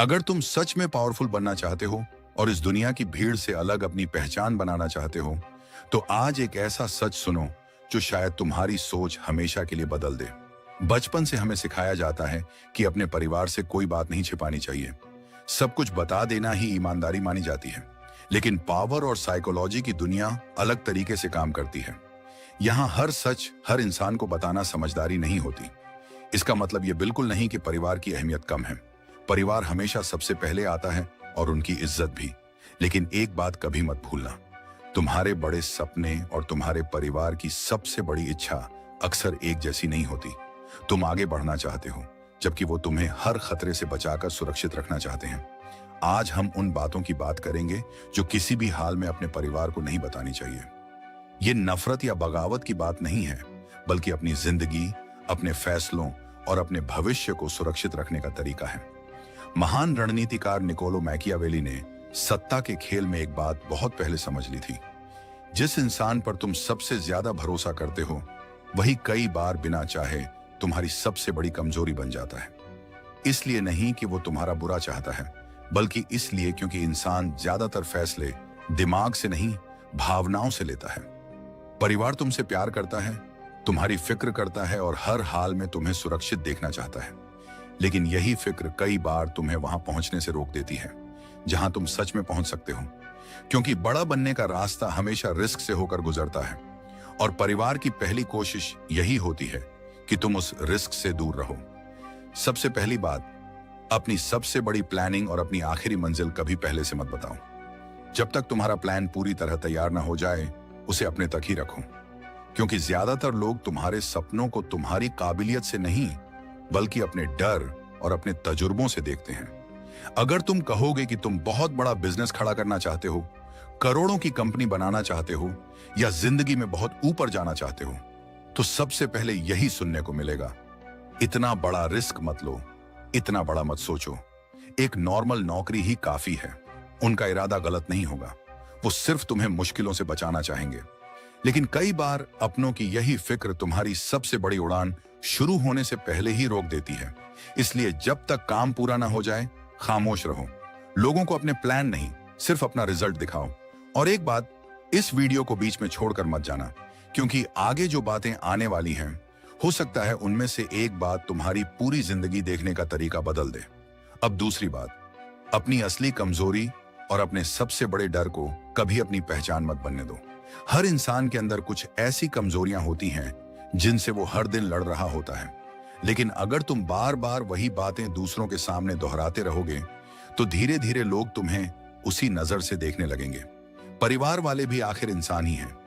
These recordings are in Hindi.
अगर तुम सच में पावरफुल बनना चाहते हो और इस दुनिया की भीड़ से अलग अपनी पहचान बनाना चाहते हो, तो आज एक ऐसा सच सुनो जो शायद तुम्हारी सोच हमेशा के लिए बदल दे। बचपन से हमें सिखाया जाता है कि अपने परिवार से कोई बात नहीं छिपानी चाहिए। सब कुछ बता देना ही ईमानदारी मानी जाती है। लेकिन पावर और साइकोलॉजी की दुनिया अलग तरीके से काम करती है। यहाँ हर सच हर इंसान को बताना समझदारी नहीं होती। इसका मतलब यह बिल्कुल नहीं कि परिवार की अहमियत कम है। परिवार हमेशा सबसे पहले आता है और उनकी इज्जत भी। लेकिन एक बात कभी मत भूलना, तुम्हारे बड़े सपने और तुम्हारे परिवार की सबसे बड़ी इच्छा अक्सर एक जैसी नहीं होती। तुम आगे बढ़ना चाहते हो, जबकि वो तुम्हें हर खतरे से बचाकर सुरक्षित रखना चाहते हैं। आज हम उन बातों की बात करेंगे जो किसी भी हाल में अपने परिवार को नहीं बतानी चाहिए। ये नफरत या बगावत की बात नहीं है, बल्कि अपनी जिंदगी, अपने फैसलों और अपने भविष्य को सुरक्षित रखने का तरीका है। महान रणनीतिकार निकोलो मैकियावेली ने सत्ता के खेल में एक बात बहुत पहले समझ ली थी। जिस इंसान पर तुम सबसे ज्यादा भरोसा करते हो, वही कई बार बिना चाहे तुम्हारी सबसे बड़ी कमजोरी बन जाता है। इसलिए नहीं कि वो तुम्हारा बुरा चाहता है, बल्कि इसलिए क्योंकि इंसान ज्यादातर फैसले दिमाग से नहीं, भावनाओं से लेता है। परिवार तुमसे प्यार करता है, तुम्हारी फिक्र करता है और हर हाल में तुम्हें सुरक्षित देखना चाहता है। लेकिन यही फिक्र कई बार तुम्हें वहां पहुंचने से रोक देती है जहां तुम सच में पहुंच सकते हो, क्योंकि बड़ा बनने का रास्ता हमेशा रिस्क से होकर गुजरता है। और परिवार की पहली कोशिश यही होती है कि तुम उस रिस्क से दूर रहो। सबसे पहली बात, अपनी सबसे बड़ी प्लानिंग और अपनी आखिरी मंजिल कभी पहले से मत बताओ। जब तक तुम्हारा प्लान पूरी तरह तैयार ना हो जाए, उसे अपने तक ही रखो, क्योंकि ज्यादातर लोग तुम्हारे सपनों को तुम्हारी काबिलियत से नहीं, बल्कि अपने डर और अपने तजुर्बों से देखते हैं। अगर तुम कहोगे कि तुम बहुत बड़ा बिजनेस खड़ा करना चाहते हो, करोड़ों की कंपनी बनाना चाहते हो या जिंदगी में बहुत ऊपर जाना चाहते हो, तो सबसे पहले यही सुनने को मिलेगा, इतना बड़ा रिस्क मत लो, इतना बड़ा मत सोचो। एक नॉर्मल नौकरी ही काफी है। उनका इरादा गलत नहीं होगा, वो सिर्फ तुम्हें मुश्किलों से बचाना चाहेंगे। लेकिन कई बार अपनों की यही फिक्र तुम्हारी सबसे बड़ी उड़ान शुरू होने से पहले ही रोक देती है। इसलिए जब तक काम पूरा ना हो जाए, खामोश रहो। लोगों को अपने प्लान नहीं, सिर्फ अपना रिजल्ट दिखाओ। और एक बात, इस वीडियो को बीच में छोड़कर मत जाना, क्योंकि आगे जो बातें आने वाली हैं, हो सकता है उनमें से एक बात तुम्हारी पूरी जिंदगी देखने का तरीका बदल दे। अब दूसरी बात, अपनी असली कमजोरी और अपने सबसे बड़े डर को कभी अपनी पहचान मत बनने दो। हर इंसान के अंदर कुछ ऐसी कमजोरियां होती हैं जिनसे वो हर दिन लड़ रहा होता है। लेकिन अगर तुम बार बार वही बातें दूसरों के सामने दोहराते रहोगे, तो धीरे धीरे लोग तुम्हें उसी नजर से देखने लगेंगे। परिवार वाले भी आखिर इंसान ही हैं।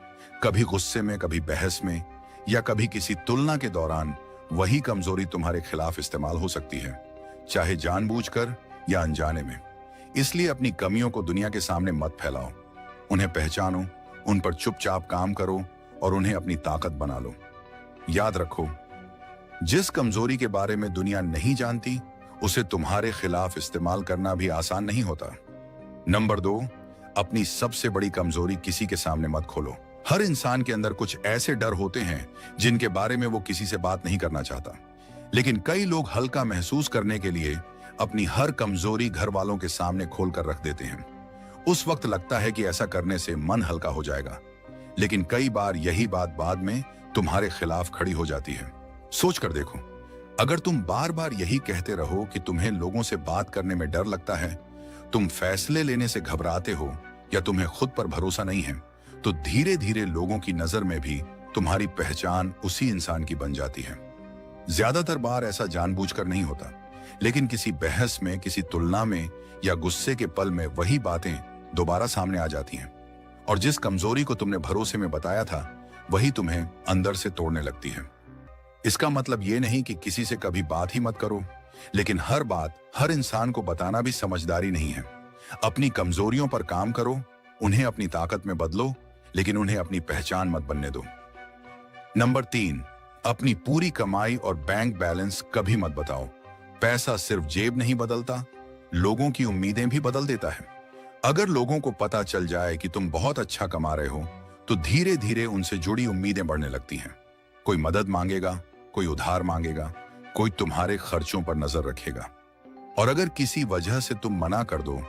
कभी गुस्से में, कभी बहस में या कभी किसी तुलना के दौरान वही कमजोरी तुम्हारे खिलाफ इस्तेमाल हो सकती है, चाहे जानबूझकर या अनजाने में। इसलिए अपनी कमियों को दुनिया के सामने मत फैलाओ। उन्हें पहचानो, उन पर चुपचाप काम करो और उन्हें अपनी ताकत बना लो। याद रखो, जिस कमजोरी के बारे में दुनिया नहीं जानती, उसे तुम्हारे खिलाफ इस्तेमाल करना भी आसान नहीं होता। नंबर 2, अपनी सबसे बड़ी कमजोरी किसी के सामने मत खोलो। हर इंसान के अंदर कुछ ऐसे डर होते हैं जिनके बारे में वो किसी से बात नहीं करना चाहता। लेकिन कई लोग हल्का महसूस करने के लिए अपनी हर कमजोरी घर वालों के सामने खोलकर रख देते हैं। उस वक्त लगता है कि ऐसा करने से मन हल्का हो जाएगा, लेकिन कई बार यही बात बाद में तुम्हारे खिलाफ खड़ी हो जाती है। सोच कर देखो, अगर तुम बार बार यही कहते रहो कि तुम्हें लोगों से बात करने में डर लगता है, तुम फैसले लेने से घबराते हो या तुम्हें खुद पर भरोसा नहीं है, तो धीरे धीरे लोगों की नजर में भी तुम्हारी पहचान उसी इंसान की बन जाती है। ज्यादातर बार ऐसा जानबूझकर नहीं होता, लेकिन किसी बहस में, किसी तुलना में या गुस्से के पल में वही बातें दोबारा सामने आ जाती हैं। और जिस कमजोरी को तुमने भरोसे में बताया था, वही तुम्हें अंदर से तोड़ने लगती है। इसका मतलब ये नहीं कि किसी से कभी बात ही मत करो, लेकिन हर बात हर इंसान को बताना भी समझदारी नहीं है। अपनी कमजोरियों पर काम करो, उन्हें अपनी ताकत में बदलो, लेकिन उन्हें अपनी पहचान मत बनने दो। नंबर 3, अपनी पूरी कमाई और बैंक बैलेंस कभी मत बताओ। पैसा सिर्फ जेब नहीं बदलता, लोगों की उम्मीदें भी बदल देता है। अगर लोगों को पता चल जाए कि तुम बहुत अच्छा कमा रहे हो, तो धीरे धीरे उनसे जुड़ी उम्मीदें बढ़ने लगती हैं। कोई मदद मांगेगा, कोई उधार मांगेगा, कोई तुम्हारे खर्चों पर नजर रखेगा। और अगर किसी वजह से तुम मना कर दो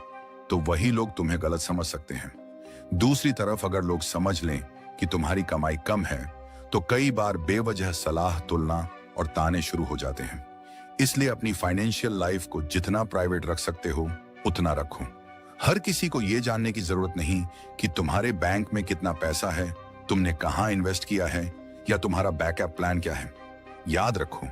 तो वही लोग तुम्हें गलत समझ सकते हैं। दूसरी तरफ अगर लोग समझ लें कि तुम्हारी कमाई कम है तो कई बार बेवजह सलाह, तुलना और ताने शुरू हो जाते हैं। इसलिए अपनी फाइनेंशियल लाइफ को जितना प्राइवेट रख सकते हो उतना रखो। हर किसी को यह जानने की जरूरत नहीं कि तुम्हारे बैंक में कितना पैसा है, तुमने कहां इन्वेस्ट किया है या तुम्हारा बैकअप प्लान क्या है। याद रखो,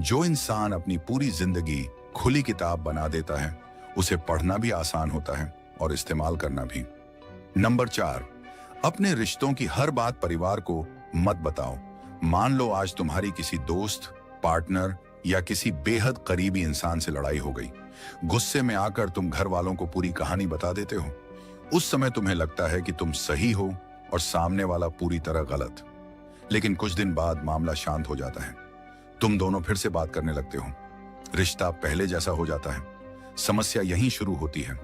जो इंसान अपनी पूरी जिंदगी खुली किताब बना देता है उसे पढ़ना भी आसान होता है और इस्तेमाल करना भी। नंबर 4, अपने रिश्तों की हर बात परिवार को मत बताओ। मान लो आज तुम्हारी किसी दोस्त, पार्टनर या किसी बेहद करीबी इंसान से लड़ाई हो गई। गुस्से में आकर तुम घर वालों को पूरी कहानी बता देते हो। उस समय तुम्हें लगता है कि तुम सही हो और सामने वाला पूरी तरह गलत। लेकिन कुछ दिन बाद मामला शांत हो जाता है, तुम दोनों फिर से बात करने लगते हो, रिश्ता पहले जैसा हो जाता है। समस्या यहीं शुरू होती है।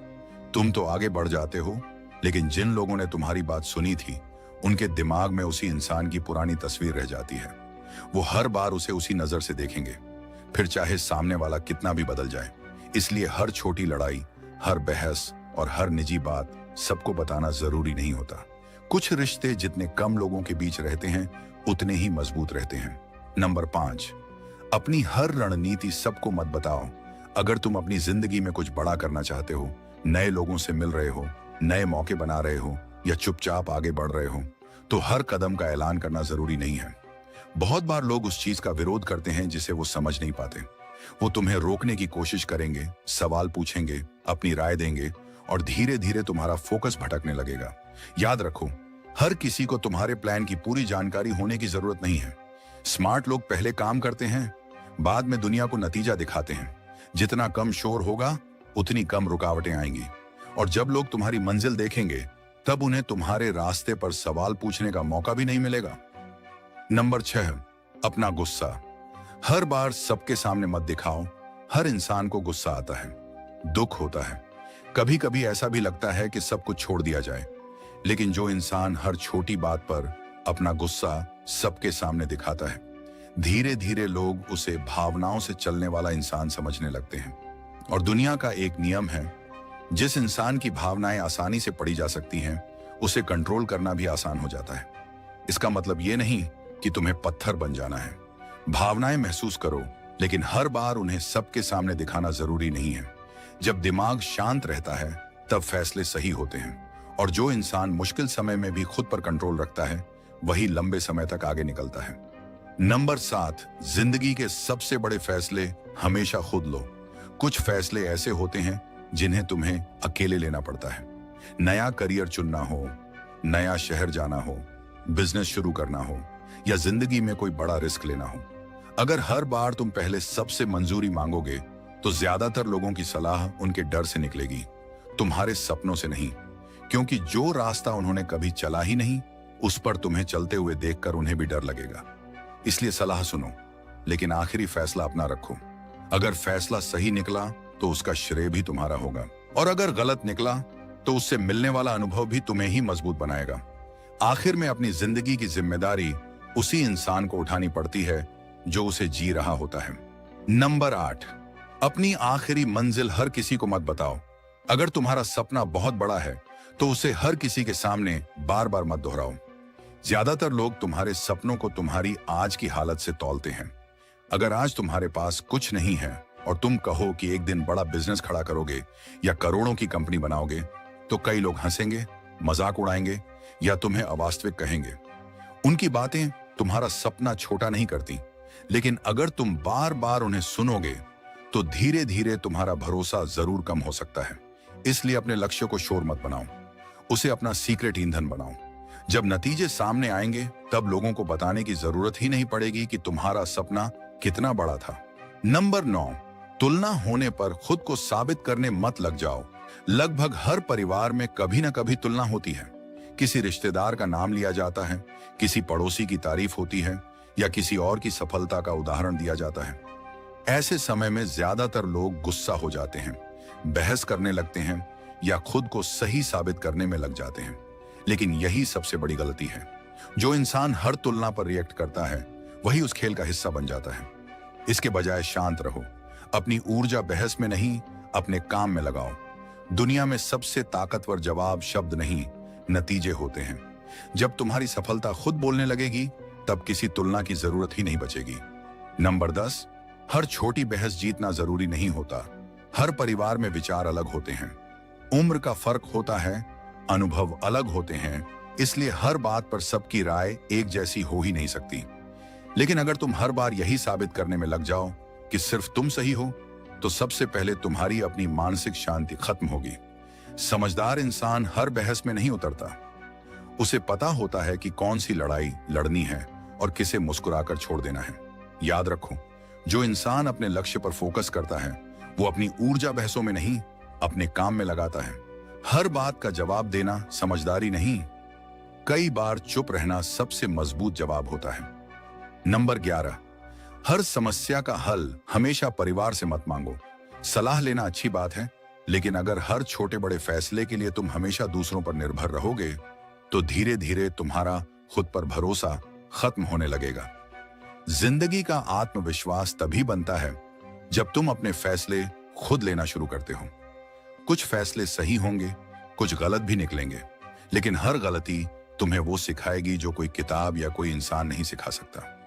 तुम तो आगे बढ़ जाते हो, लेकिन जिन लोगों ने तुम्हारी बात सुनी थी उनके दिमाग में उसी इंसान की पुरानी तस्वीर रह जाती है। वो हर बार उसे उसी नजर से देखेंगे, फिर चाहे सामने वाला कितना भी बदल जाए। इसलिए हर छोटी लड़ाई, हर बहस और हर निजी बात सबको बताना जरूरी नहीं होता। कुछ रिश्ते जितने कम लोगों के बीच रहते हैं उतने ही मजबूत रहते हैं। नंबर 5, अपनी हर रणनीति सबको मत बताओ। अगर तुम अपनी जिंदगी में कुछ बड़ा करना चाहते हो, नए लोगों से मिल रहे हो, नए मौके बना रहे हो या चुपचाप आगे बढ़ रहे हो, तो हर कदम का ऐलान करना जरूरी नहीं है। बहुत बार लोग उस चीज का विरोध करते हैं जिसे वो समझ नहीं पाते। वो तुम्हें रोकने की कोशिश करेंगे, सवाल पूछेंगे, अपनी राय देंगे और धीरे धीरे तुम्हारा फोकस भटकने लगेगा। याद रखो, हर किसी को तुम्हारे प्लान की पूरी जानकारी होने की जरूरत नहीं है। स्मार्ट लोग पहले काम करते हैं, बाद में दुनिया को नतीजा दिखाते हैं। जितना कम शोर होगा उतनी कम रुकावटें आएंगी और जब लोग तुम्हारी मंजिल देखेंगे तब उन्हें तुम्हारे रास्ते पर सवाल पूछने का मौका भी नहीं मिलेगा। नंबर 6, अपना गुस्सा हर बार सबके सामने मत दिखाओ। हर इंसान को गुस्सा आता है, दुख होता है, कभी कभी ऐसा भी लगता है कि सब कुछ छोड़ दिया जाए। लेकिन जो इंसान हर छोटी बात पर अपना गुस्सा सबके सामने दिखाता है, धीरे धीरे लोग उसे भावनाओं से चलने वाला इंसान समझने लगते हैं। और दुनिया का एक नियम है, जिस इंसान की भावनाएं आसानी से पढ़ी जा सकती हैं उसे कंट्रोल करना भी आसान हो जाता है। इसका मतलब ये नहीं कि तुम्हें पत्थर बन जाना है। भावनाएं महसूस करो, लेकिन हर बार उन्हें सबके सामने दिखाना जरूरी नहीं है। जब दिमाग शांत रहता है तब फैसले सही होते हैं और जो इंसान मुश्किल समय में भी खुद पर कंट्रोल रखता है वही लंबे समय तक आगे निकलता है। नंबर 7, जिंदगी के सबसे बड़े फैसले हमेशा खुद लो। कुछ फैसले ऐसे होते हैं जिन्हें तुम्हें अकेले लेना पड़ता है। नया करियर चुनना हो, नया शहर जाना हो, बिजनेस शुरू करना हो या जिंदगी में कोई बड़ा रिस्क लेना हो। अगर हर बार तुम पहले सबसे मंजूरी मांगोगे तो ज्यादातर लोगों की सलाह उनके डर से निकलेगी, तुम्हारे सपनों से नहीं। क्योंकि जो रास्ता उन्होंने कभी चला ही नहीं उस पर तुम्हें चलते हुए देखकर उन्हें भी डर लगेगा। इसलिए सलाह सुनो, लेकिन आखिरी फैसला अपना रखो। अगर फैसला सही निकला तो उसका श्रेय भी तुम्हारा होगा और अगर गलत निकला तो उससे मिलने वाला अनुभव भी तुम्हें ही मजबूत बनाएगा। आखिर में अपनी जिंदगी की जिम्मेदारी उसी इंसान को उठानी पड़ती है जो उसे जी रहा होता है। नंबर 8, अपनी आखिरी मंजिल हर किसी को मत बताओ। अगर तुम्हारा सपना बहुत बड़ा है तो उसे हर किसी के सामने बार बार मत दोहराओ। ज्यादातर लोग तुम्हारे सपनों को तुम्हारी आज की हालत से तौलते हैं। अगर आज तुम्हारे पास कुछ नहीं है और तुम कहो कि एक दिन बड़ा बिजनेस खड़ा करोगे या करोड़ों की कंपनी बनाओगे, तो कई लोग हंसेंगे, मजाक उड़ाएंगे या तुम्हें अवास्तविक कहेंगे। उनकी बातें तुम्हारा सपना छोटा नहीं करती, लेकिन अगर तुम बार बार उन्हें सुनोगे तो धीरे धीरे तुम्हारा भरोसा जरूर कम हो सकता है। इसलिए अपने लक्ष्य को शोर मत बनाओ, उसे अपना सीक्रेट ईंधन बनाओ। जब नतीजे सामने आएंगे तब लोगों को बताने की जरूरत ही नहीं पड़ेगी कि तुम्हारा सपना कितना बड़ा था। नंबर 9, तुलना होने पर खुद को साबित करने मत लग जाओ। लगभग हर परिवार में कभी ना कभी तुलना होती है। किसी रिश्तेदार का नाम लिया जाता है, किसी पड़ोसी की तारीफ होती है या किसी और की सफलता का उदाहरण दिया जाता है। ऐसे समय में ज्यादातर लोग गुस्सा हो जाते हैं, बहस करने लगते हैं या खुद को सही साबित करने में लग जाते हैं। लेकिन यही सबसे बड़ी गलती है। जो इंसान हर तुलना पर रिएक्ट करता है वही उस खेल का हिस्सा बन जाता है। इसके बजाय शांत रहो, अपनी ऊर्जा बहस में नहीं, अपने काम में लगाओ। दुनिया में सबसे ताकतवर जवाब शब्द नहीं, नतीजे होते हैं। जब तुम्हारी सफलता खुद बोलने लगेगी, तब किसी तुलना की जरूरत ही नहीं बचेगी। नंबर 10, हर छोटी बहस जीतना जरूरी नहीं होता। हर परिवार में विचार अलग होते हैं, उम्र का फर्क होता है, अनुभव अलग होते हैं, इसलिए हर बात पर सबकी राय एक जैसी हो ही नहीं सकती। लेकिन अगर तुम हर बार यही साबित करने में लग जाओ कि सिर्फ तुम सही हो, तो सबसे पहले तुम्हारी अपनी मानसिक शांति खत्म होगी। समझदार इंसान हर बहस में नहीं उतरता। उसे पता होता है कि कौन सी लड़ाई लड़नी है और किसे मुस्कुराकर छोड़ देना है। याद रखो, जो इंसान अपने लक्ष्य पर फोकस करता है, वो अपनी ऊर्जा बहसों में नहीं, अपने काम में लगाता है। हर बात का जवाब देना समझदारी नहीं, कई बार चुप रहना सबसे मजबूत जवाब होता है। नंबर 11, हर समस्या का हल हमेशा परिवार से मत मांगो। सलाह लेना अच्छी बात है, लेकिन अगर हर छोटे बड़े फैसले के लिए तुम हमेशा दूसरों पर निर्भर रहोगे, तो धीरे धीरे तुम्हारा खुद पर भरोसा खत्म होने लगेगा। जिंदगी का आत्मविश्वास तभी बनता है जब तुम अपने फैसले खुद लेना शुरू करते हो। कुछ फैसले सही होंगे, कुछ गलत भी निकलेंगे, लेकिन हर गलती तुम्हें वो सिखाएगी जो कोई किताब या कोई इंसान नहीं सिखा सकता।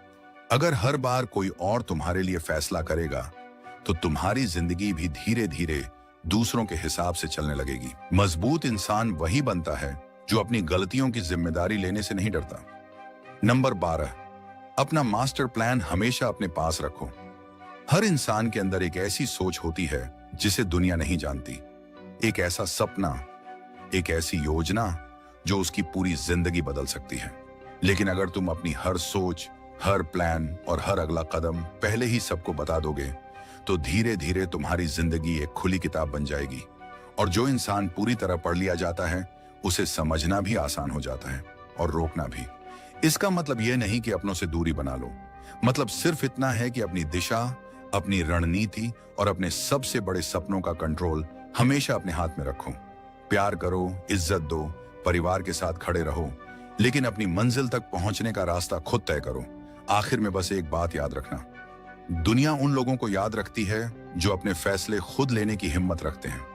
अगर हर बार कोई और तुम्हारे लिए फैसला करेगा, तो तुम्हारी जिंदगी भी धीरे धीरे दूसरों के हिसाब से चलने लगेगी। मजबूत इंसान वही बनता है जो अपनी गलतियों की जिम्मेदारी लेने से नहीं डरता। नंबर 12, अपना मास्टर प्लान हमेशा अपने पास रखो। हर इंसान के अंदर एक ऐसी सोच होती है जिसे दुनिया नहीं जानती। एक ऐसा सपना, एक ऐसी योजना जो उसकी पूरी जिंदगी बदल सकती है। लेकिन अगर तुम अपनी हर सोच, हर प्लान और हर अगला कदम पहले ही सबको बता दोगे, तो धीरे धीरे तुम्हारी जिंदगी एक खुली किताब बन जाएगी। और जो इंसान पूरी तरह पढ़ लिया जाता है, उसे समझना भी आसान हो जाता है और रोकना भी। इसका मतलब यह नहीं कि अपनों से दूरी बना लो, मतलब सिर्फ इतना है कि अपनी दिशा, अपनी रणनीति और अपने सबसे बड़े सपनों का कंट्रोल हमेशा अपने हाथ में रखो। प्यार करो, इज्जत दो, परिवार के साथ खड़े रहो, लेकिन अपनी मंजिल तक पहुंचने का रास्ता खुद तय करो। आखिर में बस एक बात याद रखना, दुनिया उन लोगों को याद रखती है जो अपने फैसले खुद लेने की हिम्मत रखते हैं।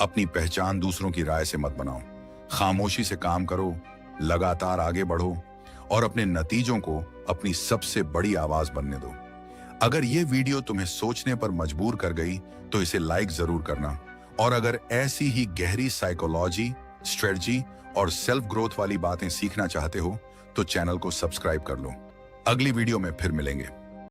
अपनी पहचान दूसरों की राय से मत बनाओ। खामोशी से काम करो, लगातार आगे बढ़ो और अपने नतीजों को अपनी सबसे बड़ी आवाज बनने दो। अगर ये वीडियो तुम्हें सोचने पर मजबूर कर गई, तो इसे लाइक जरूर करना। और अगर ऐसी ही गहरी साइकोलॉजी, स्ट्रेटजी और सेल्फ ग्रोथ वाली बातें सीखना चाहते हो, तो चैनल को सब्सक्राइब कर लो। अगली वीडियो में फिर मिलेंगे।